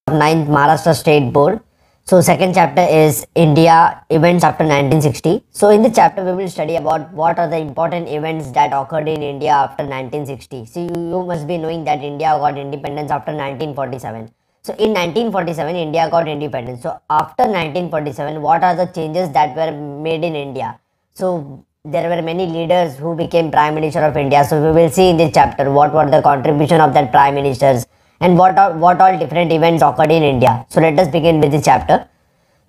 ninth Maharashtra State Board. So second chapter is India events after 1960. So in this chapter we will study about what are the important events that occurred in India after 1960. See, you must be knowing that India got independence after 1947. So in 1947 India got independence. So after 1947 what are the changes that were made in India? So there were many leaders who became Prime Minister of India. So we will see in this chapter what were the contribution of that Prime Ministers and what all different events occurred in India. So let us begin with this chapter.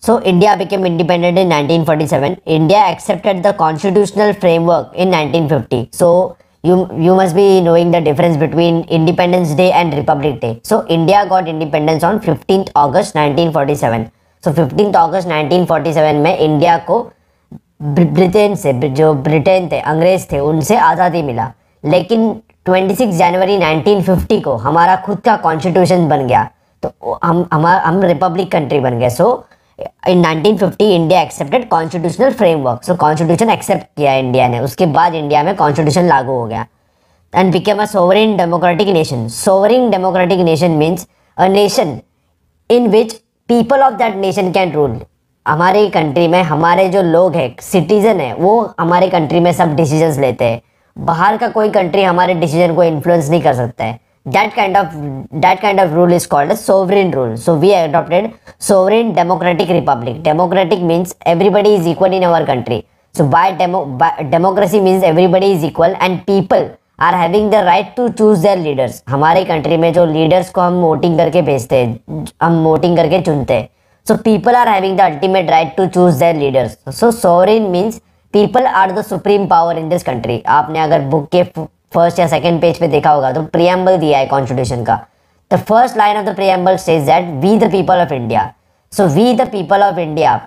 So India became independent in 1947. India accepted the constitutional framework in 1950. So you must be knowing the difference between Independence Day and Republic Day. So India got independence on 15th August 1947. So 15th August 1947 में India को Britain से जो Britain थे अंग्रेज थे उनसे आज़ादी मिला, लेकिन 26 जनवरी 1950 को हमारा खुद का कॉन्स्टिट्यूशन बन गया, तो हम रिपब्लिक कंट्री बन गए. सो इन 1950 इंडिया एक्सेप्टेड कॉन्स्टिट्यूशनल फ्रेमवर्क. सो कॉन्स्टिट्यूशन एक्सेप्ट किया इंडिया ने, उसके बाद इंडिया में कॉन्स्टिट्यूशन लागू हो गया and became a sovereign democratic nation. Sovereign democratic nation means a nation in which people of that nation can rule. हमारे कंट्री में हमारे जो लोग हैं, सिटीजन है, वो हमारे कंट्री में सब डिसीजंस लेते हैं. बाहर का कोई कंट्री हमारे डिसीजन को इन्फ्लुएंस नहीं कर सकता है. That kind of rule is called sovereign rule. So we adopted sovereign democratic republic. Democratic means everybody is equal in our country. So by democracy means everybody is equal and people are having the right to choose their leaders. हमारे country में जो leaders को हम voting करके भेजते हैं, हम voting करके चुनते हैं. So people are having the ultimate right to choose their leaders. So sovereign means people are the supreme power in this country. आपने अगर बुक के फर्स्ट या सेकंड पेज पे देखा होगा तो प्रियम्बल दिया है कॉन्स्टिट्यूशन का. The first line of the preamble says that we the people of India. So we the people of India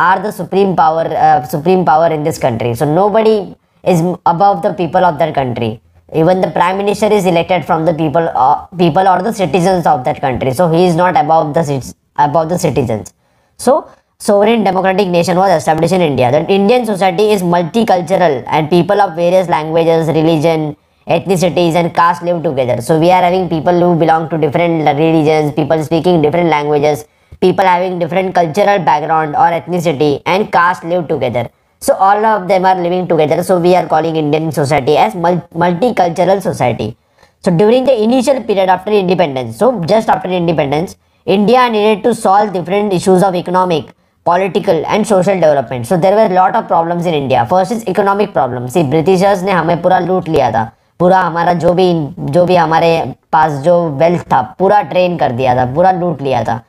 are the supreme power in this country. So nobody is above the people of that country. Even the prime minister is elected from the people or the citizens of that country. So he is not above the citizens. So sovereign democratic nation was established in India. The Indian society is multicultural and people of various languages, religion, ethnicities and caste live together. So we are having people who belong to different religions, people speaking different languages, people having different cultural background or ethnicity and caste live together. So all of them are living together. So we are calling Indian society as multicultural society. So during the initial period after independence, so just after independence, India needed to solve different issues of economic, political and social development. So there were a lot of problems in India. First is economic problem. See, Britishers ने हमें पूरा लूट लिया था. पूरा हमारा जो भी हमारे पास जो वेल्थ था पूरा ट्रेन कर दिया था, पूरा लूट लिया था.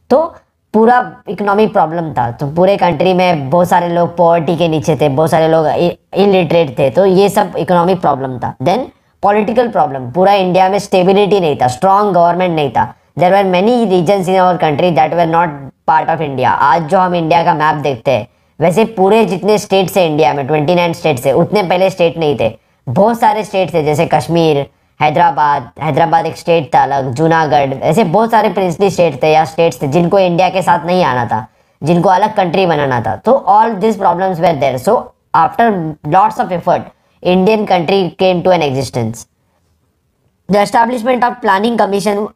तो पूरा इकोनॉमिक प्रॉब्लम था. तो पूरे कंट्री में बहुत सारे लोग पॉवर्टी के नीचे थे, बहुत सारे लोग इलिटरेट थे. तो ये सब इकोनॉमिक प्रॉब्लम था. देन पॉलिटिकल प्रॉब्लम, पूरा इंडिया में स्टेबिलिटी नहीं था, स्ट्रॉन्ग गवर्नमेंट नहीं था. There were many reasons in our country that were not part of India. आज जो हम इंडिया का मैप देखते हैं, वैसे पूरे जितने स्टेट्स है इंडिया में 29 स्टेट्स है, उतने पहले स्टेट नहीं थे. बहुत सारे स्टेट्स थे, जैसे कश्मीर, हैदराबाद एक स्टेट था अलग, जूनागढ़, ऐसे बहुत सारे प्रिंसली स्टेट थे या स्टेट्स थे जिनको इंडिया के साथ नहीं आना था, जिनको अलग कंट्री बनाना था. तो all this problems were there. So after lots of effort Indian country came to an existence. The establishment of planning commission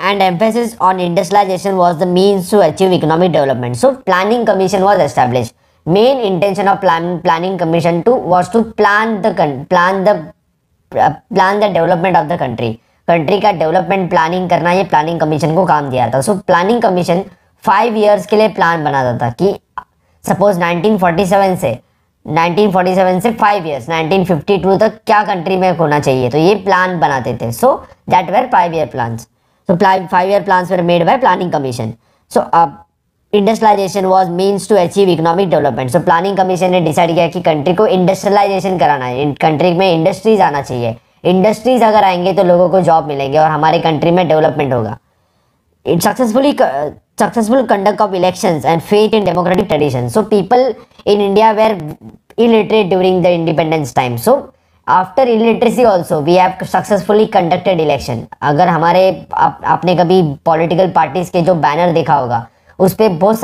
and emphasis on industrialization was the means to achieve economic development. So planning commission was established. Main intention of planning commission was to plan the development of the country. Country का development planning करना, ये planning commission को काम दिया था. सो planning commission 5 years के लिए plan बनाता था कि सपोज 1947 से 5 years 1952 तक क्या कंट्री में होना चाहिए, तो ये प्लान बनाते थे. So that were 5 year plans. So 5 year plans were made by planning commission. So industrialisation was means to achieve economic development. So planning commission ने डिसाइड किया कि कंट्री को इंडस्ट्रियलाइजेशन कराना है, कंट्री में इंडस्ट्रीज आना चाहिए. इंडस्ट्रीज अगर आएंगे तो लोगों को जॉब मिलेंगे और हमारे कंट्री में डेवलपमेंट होगा. It successful conduct of elections and faith in democratic tradition. So people in India were illiterate during the independence time. So after illiteracy also we have successfully conducted election. अगर हमारे आपने कभी political parties के जो banner देखा होगा, उस पर बहुत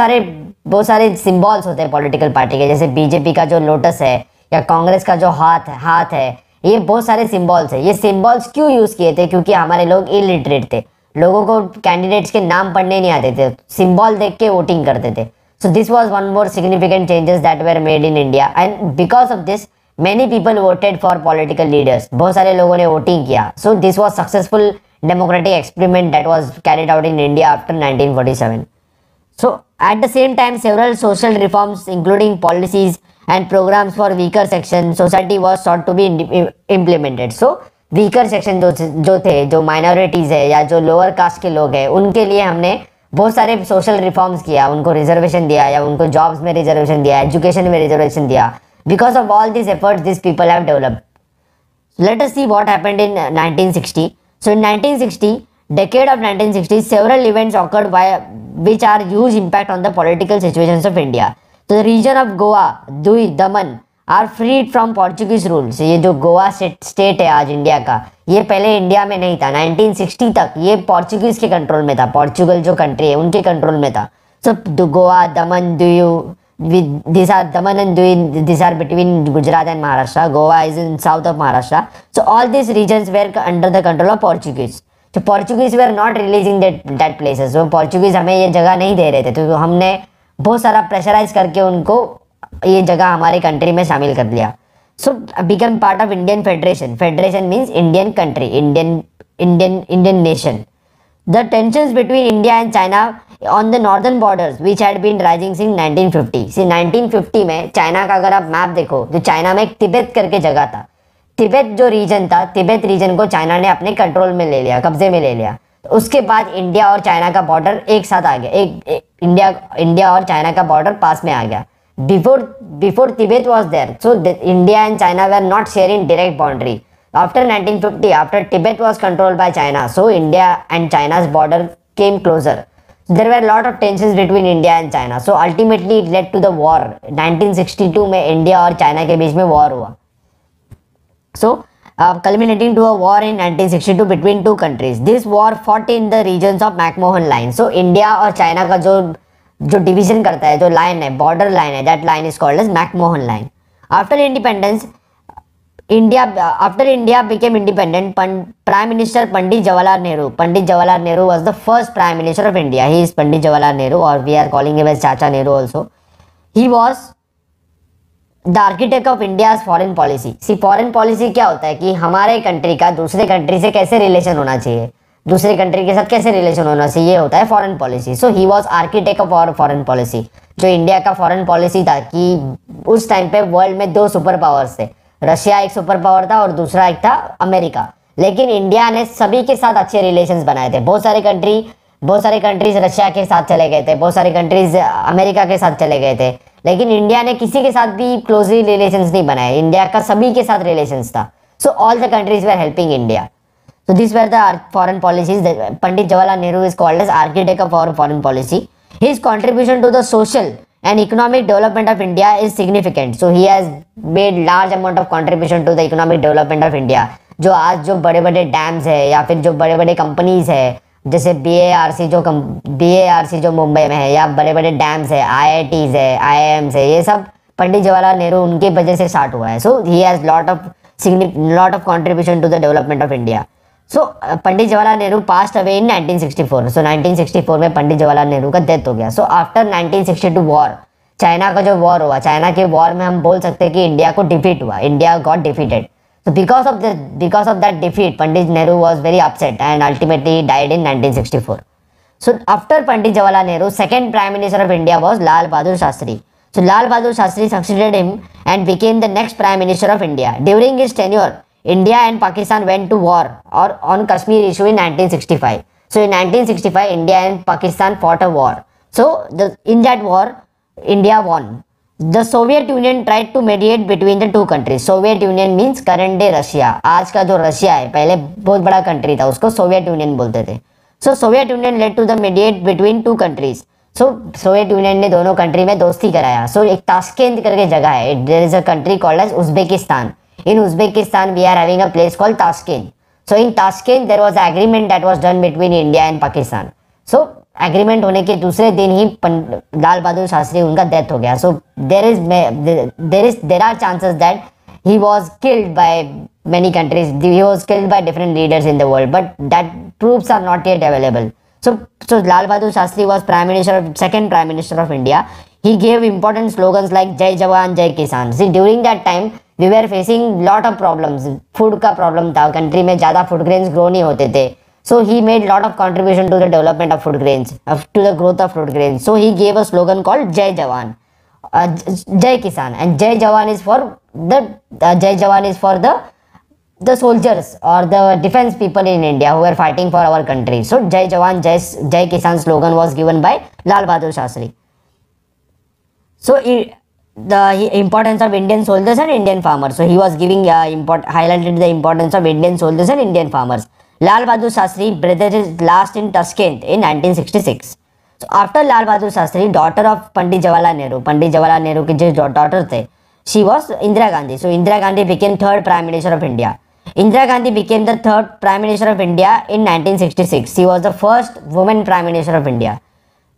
सारे सिंबल्स होते हैं पॉलिटिकल पार्टी के, जैसे बीजेपी का जो लोटस है या कांग्रेस का जो हाथ है, ये बहुत सारे सिंबल्स है. ये सिंबल्स क्यों यूज किए थे? क्योंकि हमारे लोग इलिटरेट थे. लोगों को कैंडिडेट्स के नाम पढ़ने नहीं आते थे, सिंबल देख के वोटिंग करते थे. So this was one more significant changes that were made in India and because of this many people voted for political leaders. बहुत सारे लोगों ने वोटिंग किया. So this was successful democratic experiment that was carried out in India after 1947. So at the same time, several social reforms, including policies and programs for weaker section society, was sought to be implemented. So weaker section जो थे, जो minorities है या जो lower caste के लोग हैं, उनके लिए हमने बहुत सारे सोशल रिफॉर्म्स किया, उनको रिजर्वेशन दिया या उनको जॉब्स में रिजर्वेशन दिया, एजुकेशन में रिजर्वेशन दिया. Because of all these efforts, these people have developed. Let us see what happened in 1960. So in 1960, decade of 1960, several events occurred which are huge impact on the political situations of India. So the region of Goa, Daman are freed from Portuguese rule. So ये जो Goa state है आज India का, ये पहले India में नहीं था. 1960 तक ये पोर्चुगीज के कंट्रोल में था. पोर्चुगल जो कंट्री है उनके कंट्रोल में था. So Goa, Daman, these are Daman and Diu, these are between Gujarat and Maharashtra. Goa is in south of Maharashtra. So all these regions were under the control of Portuguese. So Portuguese were not releasing that places. So Portuguese हमें ये जगह नहीं दे रहे थे, तो हमने बहुत सारा प्रेशराइज करके उनको ये जगह हमारे कंट्री में शामिल कर लिया. So become part of Indian Federation. Federation means Indian country, Indian nation. The tensions between India and China on the northern borders which had been rising since 1950. See 1950 में चाइना का अगर आप मैप देखो, तो चाइना में एक तिब्बत करके जगह था. तिब्बत जो रीजन था, तिब्बत रीजन को चाइना ने अपने कंट्रोल में ले लिया, कब्जे में ले लिया. उसके बाद इंडिया और चाइना का बॉर्डर एक साथ आ गया, इंडिया और चाइना का बॉर्डर पास में आ गया. Before Tibet was there, so India and China were not sharing direct boundary. After 1950, after Tibet was controlled by China, so India and China's border came closer. There were a lot of tensions between India and China. So ultimately it led to the war. 1962 में India और China के बीच में war हुआ. So culminating to a war in 1962 between two countries. This war fought in the regions of McMahon line. So India और China का जो division करता है, जो लाइन है, बॉर्डर लाइन है, that line is called as McMahon line. After independence, after India became independent, Prime Minister Pandit Jawaharlal Nehru was the first Prime Minister of India. He is Pandit Jawaharlal Nehru, or we are calling him as Chacha Nehru also. He was the architect of India's foreign policy. See, foreign policy क्या होता है कि हमारे country का दूसरे country से कैसे relation होना चाहिए, दूसरे कंट्री के साथ कैसे रिलेशन होना चाहिए, ये होता है foreign policy. So he was architect of our foreign policy. जो इंडिया का फॉरेन पॉलिसी था कि उस टाइम पे वर्ल्ड में दो सुपर पावर्स थे, रशिया एक सुपर पावर था और दूसरा एक था अमेरिका. लेकिन इंडिया ने सभी के साथ अच्छे रिलेशंस बनाए थे. बहुत सारे कंट्रीज रशिया के साथ चले गए थे, बहुत सारे कंट्रीज अमेरिका के साथ चले गए थे, लेकिन इंडिया ने किसी के साथ भी क्लोजली रिलेशंस नहीं बनाए. इंडिया का सभी के साथ रिलेशंस था. So all the countries were helping India. So these were the foreign policies. Pandit Jawaharlal Nehru is called as architect of our foreign policy. His contribution to the social and economic development of India is significant. So he has made large amount of contribution to the economic development of India. जो आज जो बड़े बड़े dams है या फिर जो बड़े बड़े कंपनीज है, जैसे BARC जो मुंबई में है, या बड़े बड़े डैम्स है, IITs है, IIMs है, ये सब पंडित जवाहरलाल नेहरू उनके वजह से स्टार्ट हुआ है. So he has lot of contribution to the development of India. So Pandit Jawaharlal Nehru passed away in 1964. So 1964 में पंडित जवाहरलाल नेहरू का डेथ हो गया. So after 1962 war, चाइना का जो वॉर हुआ, चाइना के वॉर में हम बोल सकते हैं कि इंडिया को डिफीट हुआ, India got defeated. So because of that defeat, Pandit Nehru was very upset and ultimately died in 1964. So after Pandit Jawaharlal Nehru, second Prime Minister of India was Lal Bahadur Shastri. So Lal Bahadur Shastri succeeded him and became the next Prime Minister of India. During his tenure, India and Pakistan went to war on Kashmir issue in 1965. So in 1965, India and Pakistan fought a war. So in that war, India won. The Soviet Union tried to mediate between the two countries. Soviet Union means current day Russia. आज का जो Russia है, पहले बहुत बड़ा country था, उसको Soviet union बोलते थे. So Soviet Union led to the mediate between two countries. So Soviet union ने दोनों कंट्री में दोस्ती कराया. So एक ताशकेंत करके जगह है. There is a country called as Uzbekistan. In Uzbekistan, we are having a place called Tashkent. So in Tashkent, there was an agreement that was done between India and Pakistan. So agreement होने के दूसरे दिन ही लाल बहादुर शास्त्री उनका death हो गया. So there are chances that he was killed by many countries. He was killed by different leaders in the world, but that troops are not yet available. So Lal Bahadur Shastri was second Prime Minister of India. He gave important slogans like Jai Jawan, Jai Kisan. See, during that time, we were facing lot of problems. Food का problem था, country में ज़्यादा food grains grow नहीं होते थे. So he made lot of contribution to the development of food grains, to the growth of food grains. So he gave a slogan called Jai Jawan, Jai Kisan, and Jai Jawan is for the soldiers or the defense people in India who were fighting for our country. So Jai Jawan, Jai Kisan slogan was given by Lal Bahadur Shastri. So the importance of Indian soldiers and Indian farmers. So he was giving highlighted the importance of Indian soldiers and Indian farmers. Lal Bahadur Shastri breathed his last in Tashkent in 1966. So after Lal Bahadur Shastri, daughter of Pandit Jawaharlal Nehru की जो daughter थे, she was Indira Gandhi. So Indira Gandhi became third Prime Minister of India. Indira Gandhi became the third Prime Minister of India in 1966. She was the first woman Prime Minister of India.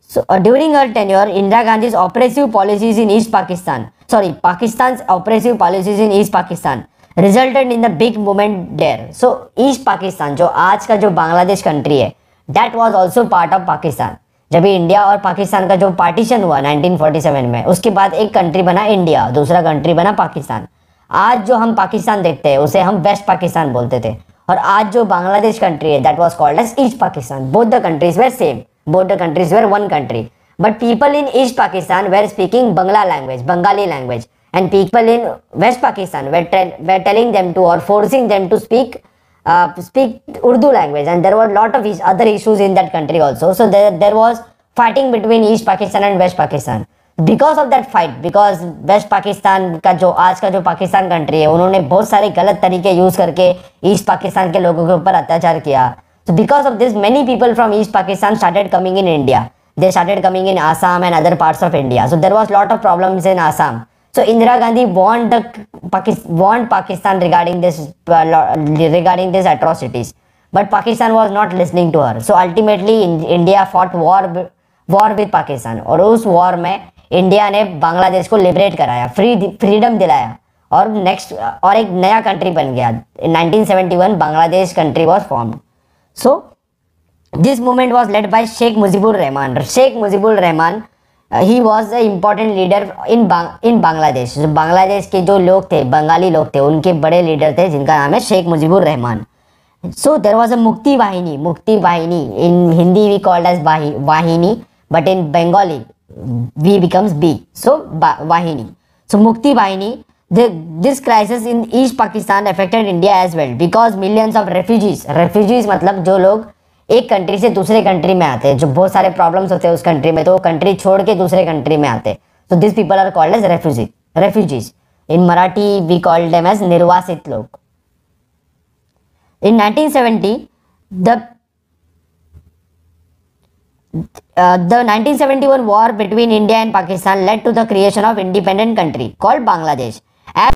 So during her tenure, Indira Gandhi's oppressive policies in Pakistan's oppressive policies in East Pakistan resulted in the big movement there. So East Pakistan, जो आज का जो Bangladesh country है, that was also part of Pakistan. जब India और पाकिस्तान का जो partition हुआ 1947 में, उसके बाद एक कंट्री बना इंडिया, दूसरा कंट्री बना पाकिस्तान. आज जो हम पाकिस्तान देखते हैं उसे हम वेस्ट पाकिस्तान बोलते थे, और आज जो बांग्लादेश कंट्री है that was called as East Pakistan. Both the countries were same. Both the countries were one country. But people in East Pakistan were speaking Bengali language, and people in West Pakistan were telling them to or forcing them to speak Urdu language, and there were a lot of other issues in that country also. So there was fighting between East Pakistan and West Pakistan. Because of that fight, because West Pakistan का जो आज का जो Pakistan country है, उन्होंने बहुत सारे गलत तरीके यूज करके ईस्ट पाकिस्तान के लोगों के ऊपर अत्याचार किया. So because of this, many people from East Pakistan started coming in India. They started coming in Assam and other parts of India. So there was lot of problems in Assam. So Indira Gandhi warned Pakistan regarding these atrocities, but Pakistan was not listening to her. So ultimately India fought war with Pakistan, और उस war में India ने बांग्लादेश को liberate कराया, freedom दिलाया, और एक नया कंट्री बन गया. In 1971 Bangladesh country was formed. So this movement was led by Sheikh Mujibur Rahman. Sheikh Mujibur Rahman, he was an important leader in Bangladesh. So Bangladesh के जो लोग थे, बंगाली लोग थे, उनके बड़े लीडर थे जिनका नाम है Sheikh Mujibur Rahman. So there was a Mukti Vahini. In Hindi we called as Vahini, but in Bengali V becomes B. So Vahini. So Mukti Vahini. This crisis in East Pakistan affected India as well, because millions of refugees मतलब जो लोग एक country से दूसरे country में आते हैं, जो बहुत सारे प्रॉब्लम्स होते हैं उस कंट्री में, तो वो कंट्री छोड़ के दूसरे कंट्री में आते हैं. So these people are called as refugees. In Marathi we call them as निर्वासित लोग. In 1970 the 1971 war between India and Pakistan led to the creation of independent country called Bangladesh. As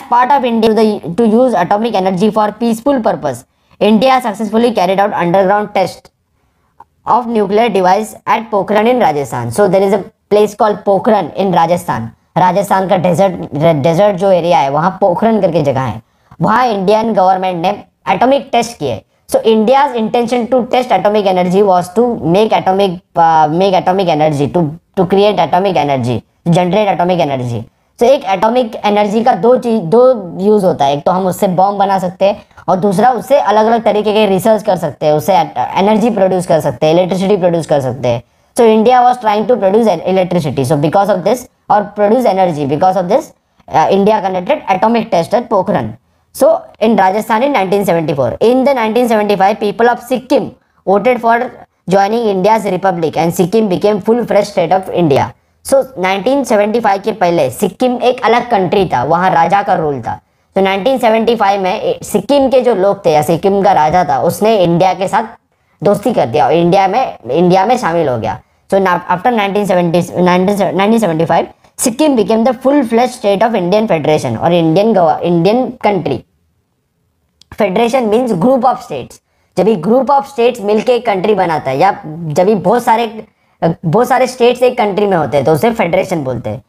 part of India to use atomic energy for peaceful purpose, India successfully carried out underground test of nuclear device at Pokhran in Rajasthan. So there is a place called Pokhran in Rajasthan. Rajasthan का desert जो area है वहाँ पोखरन करके जगह है, वहाँ Indian government ने atomic test किए. So India's intention to test atomic energy was to make atomic energy, to create atomic energy, to generate atomic energy. So एक एटॉमिक एनर्जी का दो यूज होता है, एक तो हम उससे बॉम्ब बना सकते हैं, और दूसरा उससे अलग अलग तरीके के रिसर्च कर सकते हैं, उससे एनर्जी प्रोड्यूस कर सकते हैं, इलेक्ट्रिसिटी प्रोड्यूस कर सकते हैं. So India was trying to produce electricity. So because of this, or produce energy, because of this, India conducted atomic test at Pokhran. So in Rajasthan in 1974. In the 1975, people of Sikkim voted for joining India's republic, and Sikkim became full-fledged state of India. So 1975 के पहले सिक्किम एक अलग country था, वहाँ राजा का rule था. तो 1975 में सिक्किम के जो लोग थे या सिक्किम का राजा था, उसने इंडिया के साथ दोस्ती कर दिया और इंडिया में शामिल हो गया. So after 1975, Sikkim became the full-fledged state of Indian Federation or Indian country. Federation means group of states. जब भी ग्रुप ऑफ स्टेट्स मिलके एक कंट्री बनाता है, या जब भी बहुत सारे स्टेट्स एक कंट्री में होते हैं, तो उसे फेडरेशन बोलते हैं.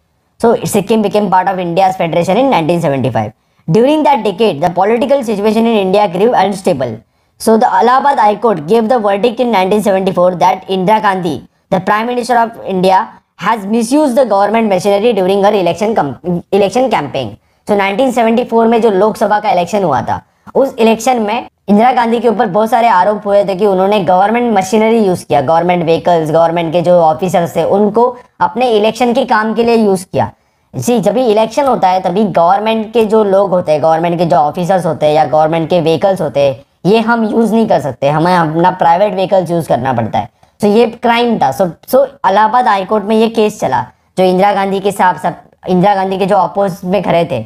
So Sikkim became part of India's federation in 1975. During that decade, the political situation in India grew unstable. So the Allahabad High Court gave the verdict in 1974 that Indira Gandhi, the Prime Minister of India, has misused the government machinery during her election campaign. So 1974 में जो लोकसभा का election हुआ था, उस election में इंदिरा गांधी के ऊपर बहुत सारे आरोप हुए थे कि उन्होंने गवर्नमेंट मशीनरी यूज किया, गवर्नमेंट व्हीकल्स, गवर्नमेंट के जो ऑफिसर्स थे उनको अपने इलेक्शन के काम के लिए यूज किया। जी, जब भी इलेक्शन होता है तभी गवर्नमेंट के जो लोग होते हैं, गवर्नमेंट के जो ऑफिसर्स होते हैं या गवर्नमेंट के व्हीकल्स होते हैं, ये हम यूज नहीं कर सकते, हमें अपना प्राइवेट व्हीकल्स यूज करना पड़ता है। तो ये क्राइम था। सो इलाहाबाद हाई कोर्ट में ये केस चला, जो इंदिरा गांधी के साथ इंदिरा गांधी के जो अपोजिट में खड़े थे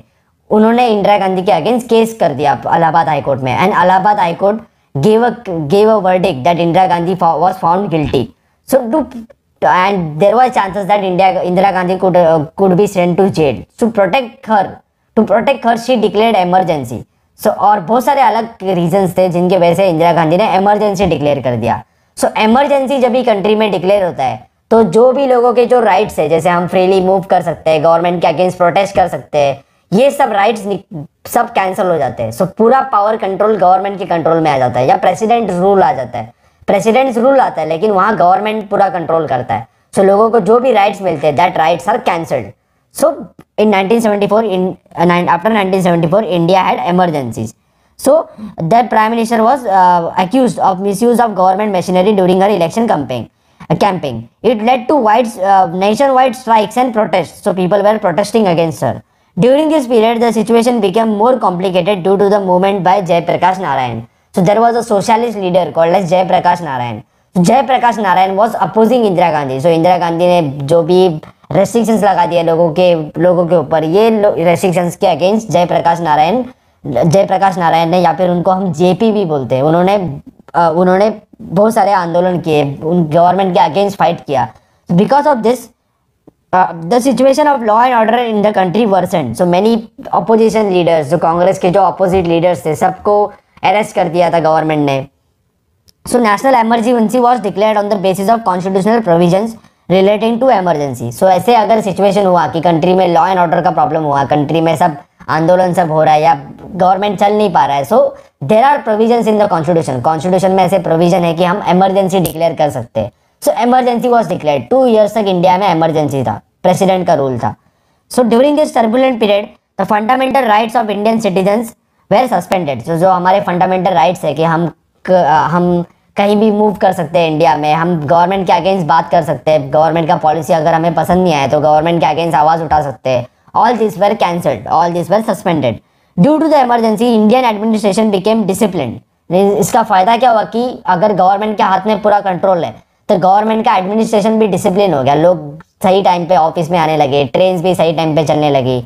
उन्होंने इंदिरा गांधी के अगेंस्ट केस कर दिया इलाहाबाद हाई कोर्ट में, and Allahabad high court gave a verdict that Indira Gandhi was found guilty. And there were chances that Indira Gandhi could be sent to jail. To protect her, she declared emergency. So और बहुत सारे अलग reasons थे जिनके वजह से इंदिरा गांधी ने emergency declare कर दिया। सो इमरजेंसी जब भी कंट्री में डिक्लेयर होता है तो जो भी लोगों के जो राइट्स है, जैसे हम फ्रीली मूव कर सकते हैं, गवर्नमेंट के अगेंस्ट प्रोटेस्ट कर सकते हैं, ये सब राइट्स सब कैंसिल हो जाते हैं। सो पूरा पावर कंट्रोल गवर्नमेंट के कंट्रोल में आ जाता है, या प्रेसिडेंट रूल आ जाता है। प्रेसिडेंट रूल आता है लेकिन वहां गवर्नमेंट पूरा कंट्रोल करता है। सो लोगों को जो भी राइट्स मिलते हैं, that rights are cancelled. So in 1974, after 1974, India had emergencies. So that Prime Minister was accused of misuse of government machinery during her election campaign. It led to nationwide strikes and protests. So people were protesting against her. During this period, the situation became more complicated due to the movement by Jai Prakash Narayan. So there was a socialist leader called as Jai Prakash Narayan. So Jai Prakash Narayan was opposing Indira Gandhi. So Indira Gandhi ने जो भी restrictions लगा दिए लोगों के ऊपर, ये restrictions के अगेंस्ट जय प्रकाश नारायण ने, या फिर उनको हम जेपी भी बोलते हैं, उन्होंने बहुत सारे आंदोलन किए, उन गवर्नमेंट के अगेंस्ट फाइट किया। Because of this the situation of law and order in the country worsened. So many opposition leaders, जो कांग्रेस के जो अपोजिट लीडर्स थे, सबको अरेस्ट कर दिया था गवर्नमेंट ने। So national emergency was declared on the basis of constitutional provisions relating to emergency. So ऐसे अगर सिचुएशन हुआ कि कंट्री में लॉ एंड ऑर्डर का प्रॉब्लम हुआ, कंट्री में सब आंदोलन सब हो रहा है या गवर्नमेंट चल नहीं पा रहा है, so there are provisions in the constitution में ऐसे प्रोविजन है कि हम इमरजेंसी डिक्लेयर कर सकते हैं। So emergency was declared. 2 years तक इंडिया में इमरजेंसी था, प्रेसिडेंट का रूल था। So during this turbulent period the fundamental rights of Indian citizens were suspended. So जो हमारे फंडामेंटल राइट्स है कि हम कहीं भी मूव कर सकते हैं इंडिया में, हम गवर्नमेंट के अगेंस्ट बात कर सकते हैं, गवर्नमेंट का पॉलिसी अगर हमें पसंद नहीं आए तो गवर्नमेंट के अगेंस्ट आवाज उठा सकते हैं। All this were cancelled, all this were suspended. Due to the emergency Indian administration became disciplined. इसका फायदा क्या हुआ कि अगर गवर्नमेंट के हाथ में पूरा कंट्रोल है तो गवर्नमेंट का एडमिनिस्ट्रेशन भी डिसिप्लिन हो गया, लोग सही टाइम पे ऑफिस में आने लगे, ट्रेन भी सही टाइम पे चलने लगी।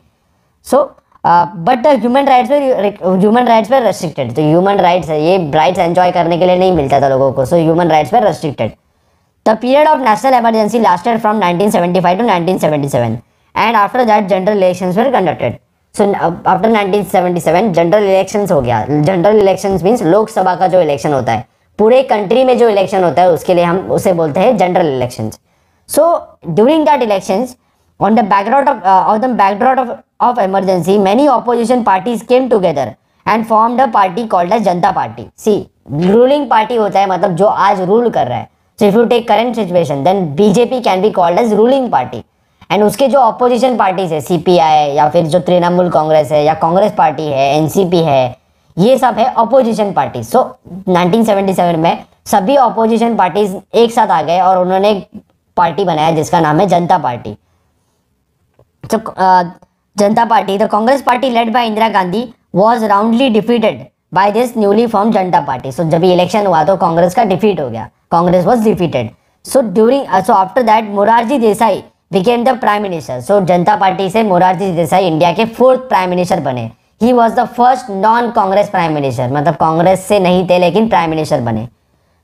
सो बट ह्यूमन राइट्स पर रेस्ट्रिक्टेड। तो ह्यूमन राइट्स है, ये राइट्स एंजॉय करने के लिए नहीं मिलता था लोगों को। सो ह्यूमन राइट्स पर restricted. The period of national emergency lasted from 1975 to 1977 and after that general elections were conducted. So after 1977 general elections हो गया। जनरल इलेक्शंस मीन्स लोकसभा का जो इलेक्शन होता है, पूरे कंट्री में जो इलेक्शन होता है उसके लिए हम उसे बोलते हैं general elections. So during that elections on the backdrop of emergency, many opposition parties came together and formed a party called as Janata party. See, ruling party होता है मतलब जो आज रूल कर रहा है। So if you take current situation, then BJP can be called as ruling party। and उसके जो opposition parties है, CPI या फिर जो तृणमूल कांग्रेस है या कांग्रेस पार्टी है, NCP है, ये सब है opposition party। So 1977 में सभी opposition parties एक साथ आ गए और उन्होंने एक पार्टी बनाया जिसका नाम है जनता party. So, Janata Party, the Congress party led by Indira Gandhi, was roundly defeated by this newly formed Janata Party. So, जब ये इलेक्शन हुआ तो कांग्रेस का डिफीट हो गया, Congress was defeated. So after that Morarji Desai became the prime minister. So Janata party से Morarji Desai India के 4th prime minister बने। He was the first non-Congress prime minister, मतलब कांग्रेस से नहीं थे लेकिन प्राइम मिनिस्टर बने।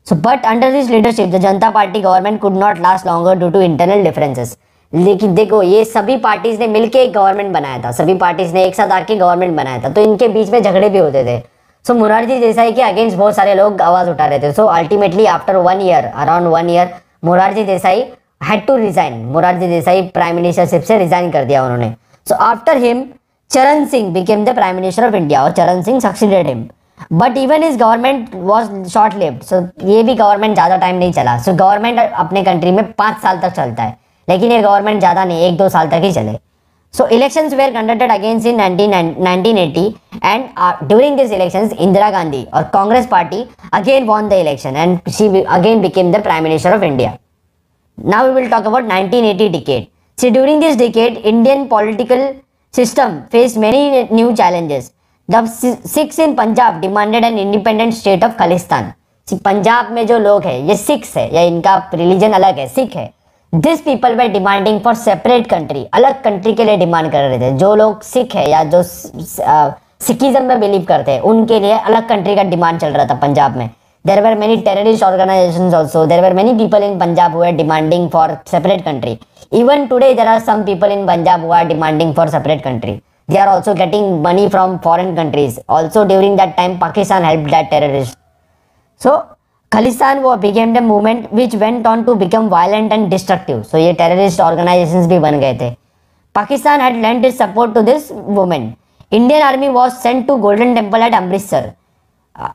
So but under this leadership, the Janata Party government could not last longer due to internal differences. लेकिन देखो ये सभी पार्टीज ने मिलके एक गवर्नमेंट बनाया था, सभी पार्टीज ने एक साथ आके गवर्नमेंट बनाया था, तो इनके बीच में झगड़े भी होते थे। सो मोरारजी देसाई के अगेंस्ट बहुत सारे लोग आवाज उठा रहे थे। So ultimately after 1 year, around 1 year, Morarji Desai had to resign. Morarji Desai prime ministership से रिजाइन कर दिया उन्होंने। So after him Charan Singh became the Prime Minister of India और चरण Singh succeeded him. But even his government was short lived. So ये भी government ज़्यादा time नहीं चला. So गवर्नमेंट अपने कंट्री में 5 साल तक चलता है, लेकिन ये गवर्नमेंट ज़्यादा नहीं, 1-2 साल तक ही चले. So elections were conducted against in 1980 and during these elections Indira Gandhi or Congress party again won the election and she again became the Prime Minister of India. Now we will talk about 1980 decade. See, during this decade, Indian political system faced many new challenges. The Sikhs in Punjab demanded an independent state of Khalistan. See, Punjab में जो लोग हैं ये Sikhs है या इनका religion अलग है, सिख है. This people way demanding for separate country, अलग कंट्री के लिए डिमांड कर रहे थे. जो लोग सिख है या जो सिखिज्म में बिलीव करते हैं उनके लिए अलग कंट्री का डिमांड चल रहा था पंजाब में. There were many terrorist organizations also. There were many people in Punjab who were demanding for separate country. Even today there are some people in Punjab who are demanding for separate country. They are also getting money from foreign countries. Also during that time Pakistan helped that terrorist. So Khalistan became the movement which went on to become violent and destructive. So ये terrorist organizations भी बन गए थे. Pakistan had lent its support to this movement. Indian army was sent to Golden Temple at Amritsar,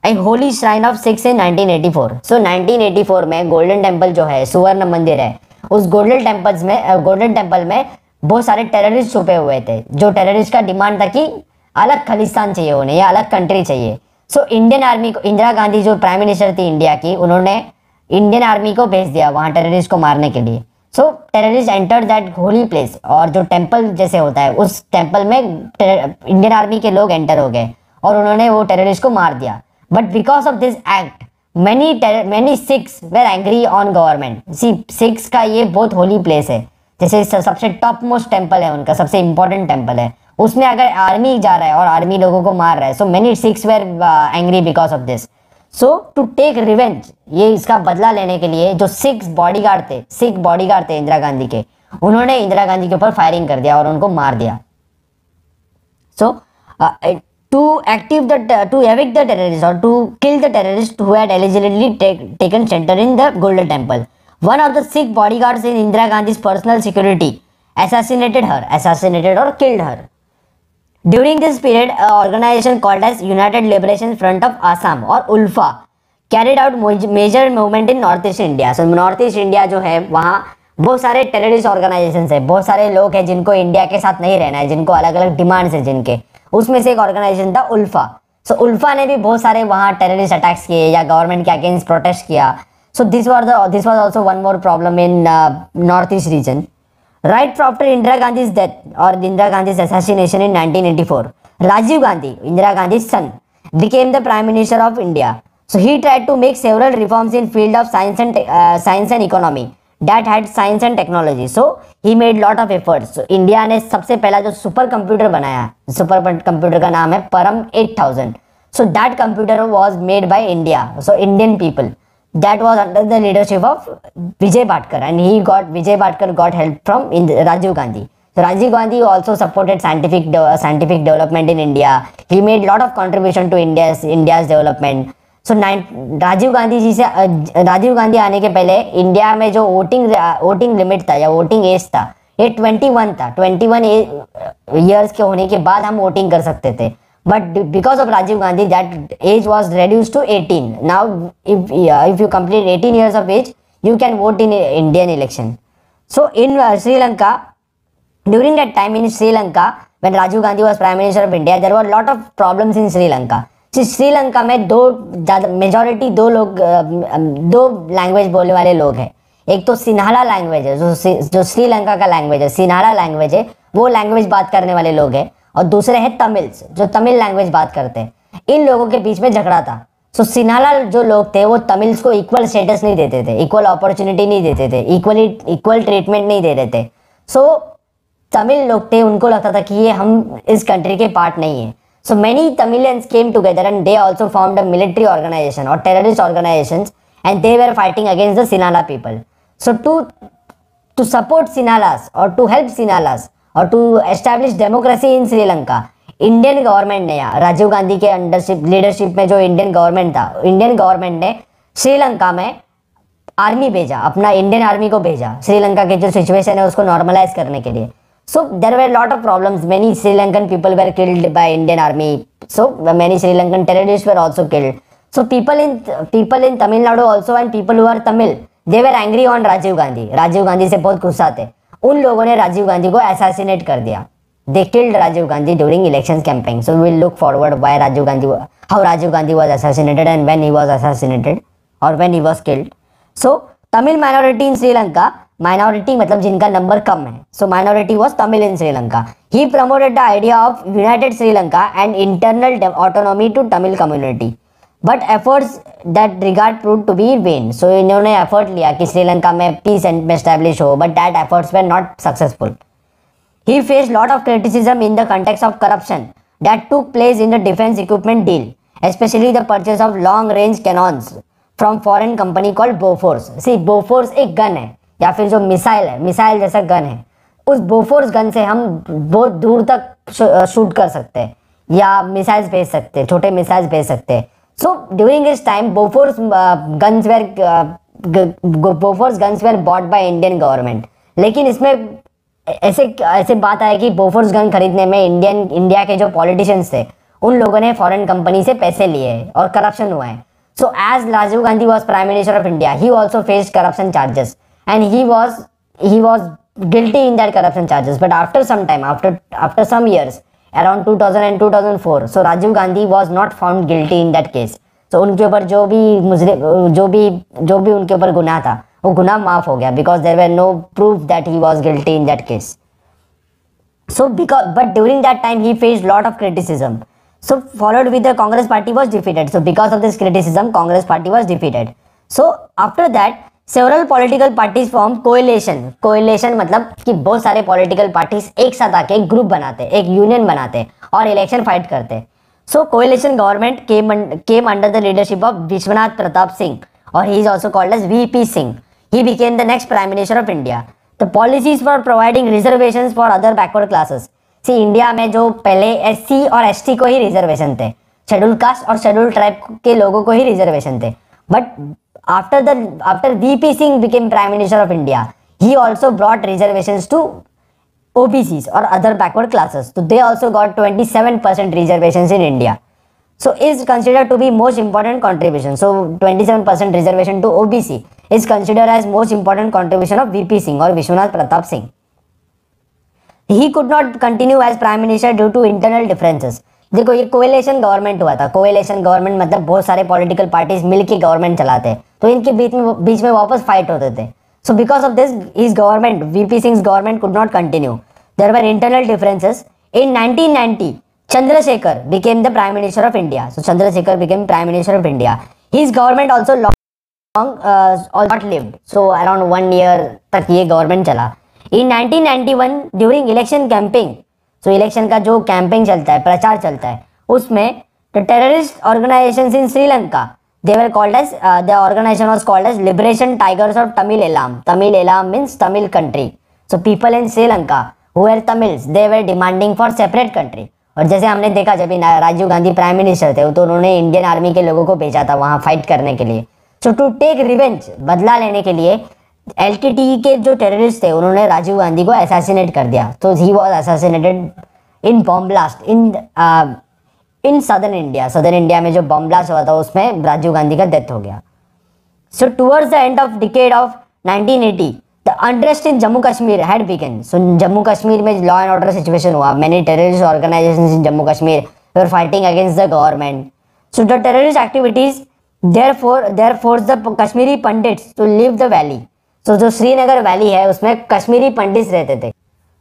a holy shrine of Sikhs in 1984. So 1984 में golden temple जो है, सुवर्ण मंदिर है, उस गोल्डन टेम्पल में बहुत सारे टेररिस्ट छुपे हुए थे. जो टेररिस्ट का डिमांड था कि अलग खालिस्तान चाहिए उन्हें या अलग कंट्री चाहिए. सो इंडियन आर्मी को, इंदिरा गांधी जो प्राइम मिनिस्टर थी इंडिया की, उन्होंने इंडियन आर्मी को भेज दिया वहाँ टेररिस्ट को मारने के लिए. So terrorist enter that holy place, और जो टेम्पल जैसे होता है उस टेम्पल में इंडियन आर्मी के लोग एंटर हो गए और उन्होंने वो टेररिस्ट को मार दिया. But because of this act, many Sikhs were angry on government. See, Sikhs का ये बहुत होली प्लेस है, जैसे सबसे टॉप मोस्ट टेम्पल है उनका, सबसे इंपॉर्टेंट टेम्पल है. उसमें अगर आर्मी जा रहा है और आर्मी लोगों को मार रहा है, so many Sikhs were angry because of this. So to take revenge, ये इसका बदला लेने के लिए जो सिख बॉडीगार्ड थे इंदिरा गांधी के, उन्होंने इंदिरा गांधी के ऊपर फायरिंग कर दिया और उनको मार दिया. सो to evict the terrorists or to kill the terrorists who had allegedly taken shelter in the Golden Temple, one of the Sikh bodyguards in Indira Gandhi's personal security assassinated or killed her. During this period, an organization called as United Liberation Front of Assam or ULFA carried out major movement in North East India. So North East India जो है वहाँ बहुत सारे terrorist organisation है, बहुत सारे लोग हैं जिनको इंडिया के साथ नहीं रहना है, जिनको अलग अलग डिमांड्स है जिनके, उसमें से एक ऑर्गेनाइजेशन था उल्फा. सो उल्फा ने भी बहुत सारे वहाँ टेररिस्ट अटैक्स किए या गवर्नमेंट के अगेंस्ट प्रोटेस्ट किया. So this was also one more problem in north east region. Right after Indira Gandhi's death और Indira Gandhi's assassination in 1984, Rajiv Gandhi, Indira Gandhi's son, became the Prime Minister of India. So he tried to make several reforms in field of science and economy that had science and technology. So he made lot of efforts. So India ने सबसे पहला जो super computer बनाया, super computer का नाम है परम 8000. So that computer was made by India, so Indian people. That was under the leadership of Vijay Bhatkar, and Vijay Bhatkar got help from Rajiv Gandhi. So Rajiv Gandhi also supported scientific development in India. He made lot of contribution to India's development. So Rajiv Gandhi आने के पहले India में जो voting limit था या voting as था ये 21 था. 21 ईयर्स के होने के बाद हम वोटिंग कर सकते थे. But because of Rajiv Gandhi that age was reduced to 18. Now if you complete 18 years of age you can vote in Indian election. So in Sri Lanka, during that time in Sri Lanka when Rajiv Gandhi was Prime Minister of India, there were a lot of problems in Sri Lanka. Sri Lanka में majority दो language बोलने वाले लोग हैं. एक तो Sinhala language है जो श्रीलंका का लैंग्वेज है, सिन्हाला लैंग्वेज है, वो लैंग्वेज बात करने वाले लोग हैं. और दूसरे हैं तमिल्स जो तमिल लैंग्वेज बात करते हैं. इन लोगों के बीच में झगड़ा था. सो सिन्हाला जो लोग थे वो तमिल्स को इक्वल स्टेटस नहीं देते थे, इक्वल अपॉर्चुनिटी नहीं देते थे, इक्वल ट्रीटमेंट नहीं देते थे. सो तमिल लोग थे, उनको लगता था कि ये हम इस कंट्री के पार्ट नहीं है. So many Tamilians came together and they also formed a military organization or terrorist organizations, and they were fighting against the Sinhala people. So to support Sinhalas or to help Sinhalas or to establish democracy in Sri Lanka, Indian government ने या राजीव गांधी के leadership में जो Indian government था, Indian government ने श्रीलंका में army भेजा, अपना इंडियन आर्मी को भेजा श्रीलंका के जो सिचुएशन है उसको नॉर्मलाइज करने के लिए. So there were a lot of problems. Many Sri Lankan people were killed by Indian army. So many Sri Lankan terrorists were also killed. So people in Tamil Nadu also, and people who are Tamil, they were angry on Rajiv Gandhi. Rajiv Gandhi से बहुत गुस्सा थे. उन लोगों ने राजीव गांधी को assassinate कर दिया. They killed Rajiv Gandhi during elections campaign. So we will look forward why how Rajiv Gandhi was assassinated and when he was assassinated or when he was killed. So Tamil minority in Sri Lanka, minority मतलब जिनका number कम है. So minority was Tamil in Sri Lanka. He promoted the idea of united Sri Lanka and internal autonomy to Tamil community. But efforts that regard proved to be vain. So इन्होंने effort लिया कि श्रीलंका में peace and establish हो, but that efforts were not successful. He faced lot of criticism in the context of corruption that took place in the defense equipment deal, especially the purchase of long range cannons from foreign company called Bofors. See, Bofors एक gun है या फिर जो missile है, missile जैसा gun है. उस Bofors gun से हम बहुत दूर तक शूट कर सकते हैं या मिसाइल्स भेज सकते हैं, छोटे मिसाइल्स भेज सकते हैं. So during this time Bofors guns were bought by Indian government. लेकिन इसमें ऐसे बात आया कि बोफोर्स गन खरीदने में इंडिया के जो पॉलिटिशियंस थे उन लोगों ने फॉरेन कंपनी से पैसे लिए और करप्शन हुआ है. So as Rajiv Gandhi was prime minister of India, he also faced corruption charges and he was guilty in that corruption charges. But after some time, after some years, around 2000 and 2004, so Rajiv Gandhi was not found guilty in that case. So उनके ऊपर जो भी उनके ऊपर गुनाह था वो गुनाह माफ हो गया because there were no proof that he was guilty in that case. So but during that time he faced lot of criticism. So followed with the Congress party was defeated. So because of this criticism, Congress party was defeated. So after that several political parties form coalition. Coalition मतलब कि बहुत सारे political parties एक साथ आके एक group बनाते, एक यूनियन बनाते और इलेक्शन फाइट करते. So coalition government came under the leadership of Vishwanath Pratap Singh, or he is also called as VP Singh. He became the next prime minister of India. The policies for providing reservations for other backward classes. See, India में जो पहले SC और ST को ही reservation थे, schedule caste और schedule tribe के लोगों को ही रिजर्वेशन थे. But after VP Singh became Prime Minister of India, he also brought reservations to OBCs or other backward classes. So they also got 27% reservations in India. So is considered to be most important contribution. So 27% reservation to OBC is considered as most important contribution of VP Singh or Vishwanath Pratap Singh. He could not continue as Prime Minister due to internal differences. देखो ये coalition government हुआ था. Coalition government मतलब बहुत सारे political parties मिलके government चलाते हैं, तो इनके बीच में वापस फाइट होते थे. So because of this his government, VP Singh government could not continue. There were internal differences. In 1990 Chandrashekhar became the prime minister of India. So Chandrasekhar became prime minister of India. His government also not lived. So around 1 year तक ये government चला. In 1991 during election campaign, तो election का जो campaign चलता है, प्रचार चलता है, उसमें the terrorist organisations in Sri Lanka, they were called as the organisation was called as Liberation Tigers of Tamil Eelam. Tamil Eelam means Tamil country. So people in Sri Lanka who were Tamils, they were demanding for separate country. और जैसे हमने देखा जब राजीव गांधी प्राइम मिनिस्टर थे तो उन्होंने Indian army के लोगों को भेजा था वहां फाइट करने के लिए. सो टू टेक रिवेंज, बदला लेने के लिए LTTE के जो टेररिस्ट थे उन्होंने राजीव गांधी को असैसिनेट कर दिया. तो he was assassinated in bomb blast in southern India. Southern India में जो बॉम्ब ब्लास्ट हुआ था उसमें राजीव गांधी का डेथ हो गया. So towards the end of decade of 1980 the unrest in Jammu Kashmir had begun. So Jammu Kashmir में लॉ एंड ऑर्डर सिचुएशन हुआ. Many terrorist organisations in Jammu Kashmir were fighting against the government. So the terrorist activities there force the Kashmiri Pandits to leave the valley. तो जो Srinagar valley है उसमें कश्मीरी पंडित रहते थे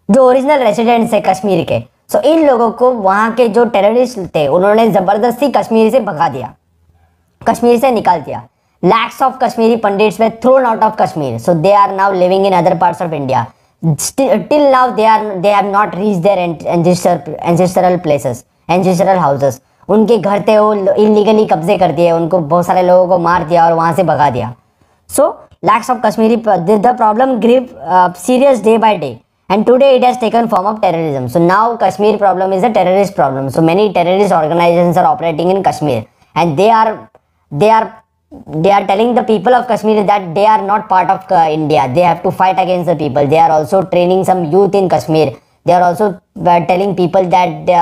जो original residents है कश्मीर के. सो इन लोगों को वहाँ के जो टेररिस्ट थे उन्होंने जबरदस्ती कश्मीर से भगा दिया, कश्मीर से निकाल दिया. Lakhs of Kashmiri Pandits were thrown out of Kashmir. So they are now living in other parts of India. Till now they have not reach their ancestral places, ancestral houses. उनके घर थे वो इलीगली कब्जे कर दिए, उनको बहुत सारे लोगों को मार दिया और वहाँ से भगा दिया. सो lakhs of Kashmiri, the problem grew serious day by day, and today it has taken form of terrorism. So now Kashmir problem is a terrorist problem. So many terrorist organizations are operating in Kashmir, and they are telling the people of Kashmir that they are not part of India. They have to fight against the people. They are also training some youth in Kashmir They are also telling people that the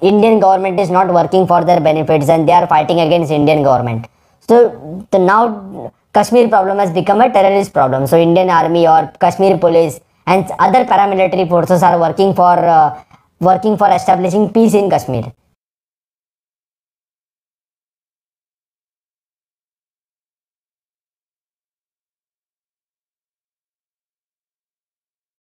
Indian government is not working for their benefits and they are fighting against Indian government. So now Kashmir problem has become a terrorist problem. So Indian army or Kashmir police and other paramilitary forces are working for establishing peace in Kashmir.